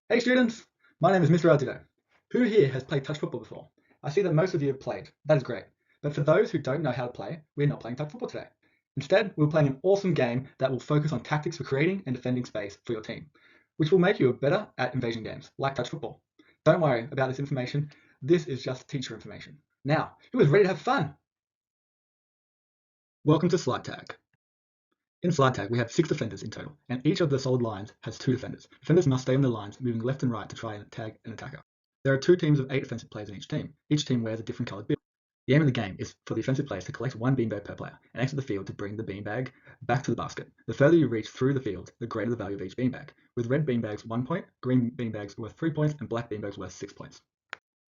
Hey students, my name is Mr. Arditto. Who here has played touch football before? I see that most of you have played. That is great. But for those who don't know how to play, we're not playing touch football today. Instead, we're playing an awesome game that will focus on tactics for creating and defending space for your team, which will make you better at invasion games, like touch football. Don't worry about this information. This is just teacher information. Now, who is ready to have fun? Welcome to Slide Tag. In slide tag, we have 6 defenders in total, and each of the solid lines has 2 defenders. Defenders must stay on their lines, moving left and right to try and tag an attacker. There are 2 teams of 8 defensive players in each team. Each team wears a different coloured bill. The aim of the game is for the offensive players to collect 1 beanbag per player and exit the field to bring the beanbag back to the basket. The further you reach through the field, the greater the value of each beanbag, with red beanbags 1 point, green beanbags worth 3 points, and black beanbags worth 6 points.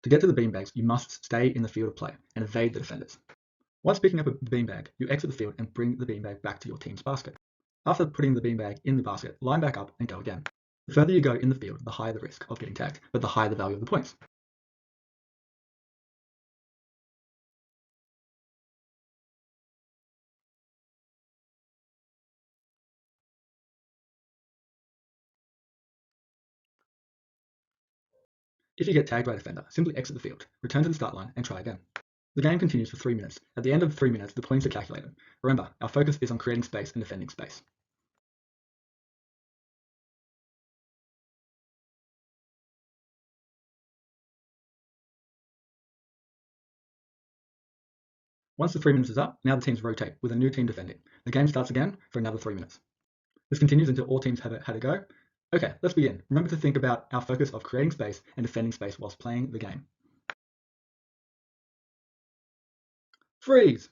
To get to the beanbags, you must stay in the field of play and evade the defenders. Once picking up a beanbag, you exit the field and bring the beanbag back to your team's basket. After putting the beanbag in the basket, line back up and go again. The further you go in the field, the higher the risk of getting tagged, but the higher the value of the points. If you get tagged by a defender, simply exit the field, return to the start line, and try again. The game continues for 3 minutes. At the end of 3 minutes, the points are calculated. Remember, our focus is on creating space and defending space. Once the 3 minutes is up, now the teams rotate, with a new team defending. The game starts again for another 3 minutes. This continues until all teams have had a go. Okay, let's begin. Remember to think about our focus of creating space and defending space whilst playing the game. Freeze!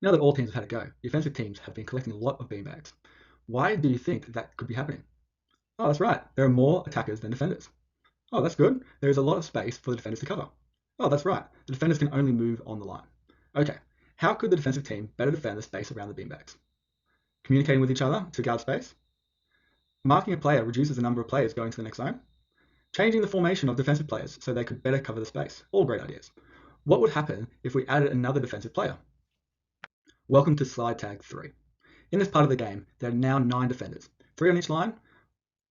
Now that all teams have had a go, the offensive teams have been collecting a lot of beanbags. Why do you think that could be happening? Oh, that's right. There are more attackers than defenders. Oh, that's good. There is a lot of space for the defenders to cover. Oh, that's right. The defenders can only move on the line. Okay, how could the defensive team better defend the space around the beanbags? Communicating with each other to guard space? Marking a player reduces the number of players going to the next zone? Changing the formation of defensive players so they could better cover the space? All great ideas. What would happen if we added another defensive player? Welcome to slide tag 3. In this part of the game, there are now 9 defenders, 3 on each line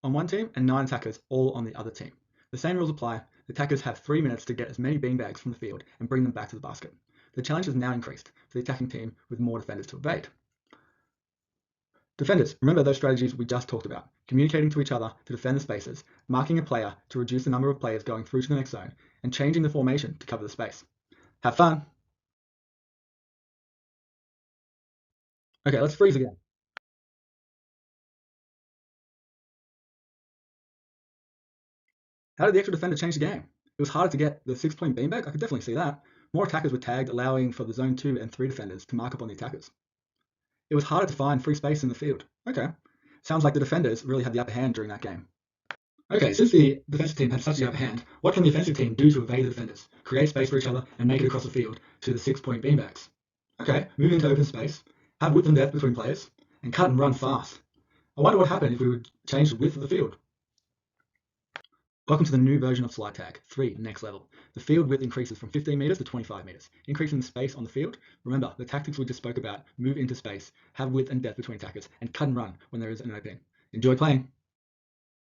on one team and 9 attackers all on the other team. The same rules apply. The attackers have 3 minutes to get as many beanbags from the field and bring them back to the basket. The challenge has now increased for the attacking team with more defenders to evade. Defenders, remember those strategies we just talked about. Communicating to each other to defend the spaces, marking a player to reduce the number of players going through to the next zone, and changing the formation to cover the space. Have fun! Okay, let's freeze again. How did the extra defender change the game? It was harder to get the 6-point beanbag? I could definitely see that. More attackers were tagged, allowing for the zone 2 and 3 defenders to mark up on the attackers. It was harder to find free space in the field. Okay. Sounds like the defenders really had the upper hand during that game. Okay, since the defensive team had such the upper hand, what can the offensive team do to evade the defenders, create space for each other, and make it across the field to the 6-point beanbags? Okay, move into open space, have width and depth between players, and cut and run fast. I wonder what happened if we would change the width of the field. Welcome to the new version of slide tag 3, next level. The field width increases from 15 meters to 25 meters, increasing the space on the field. Remember, the tactics we just spoke about: move into space, have width and depth between attackers, and cut and run when there is an opening. Enjoy playing.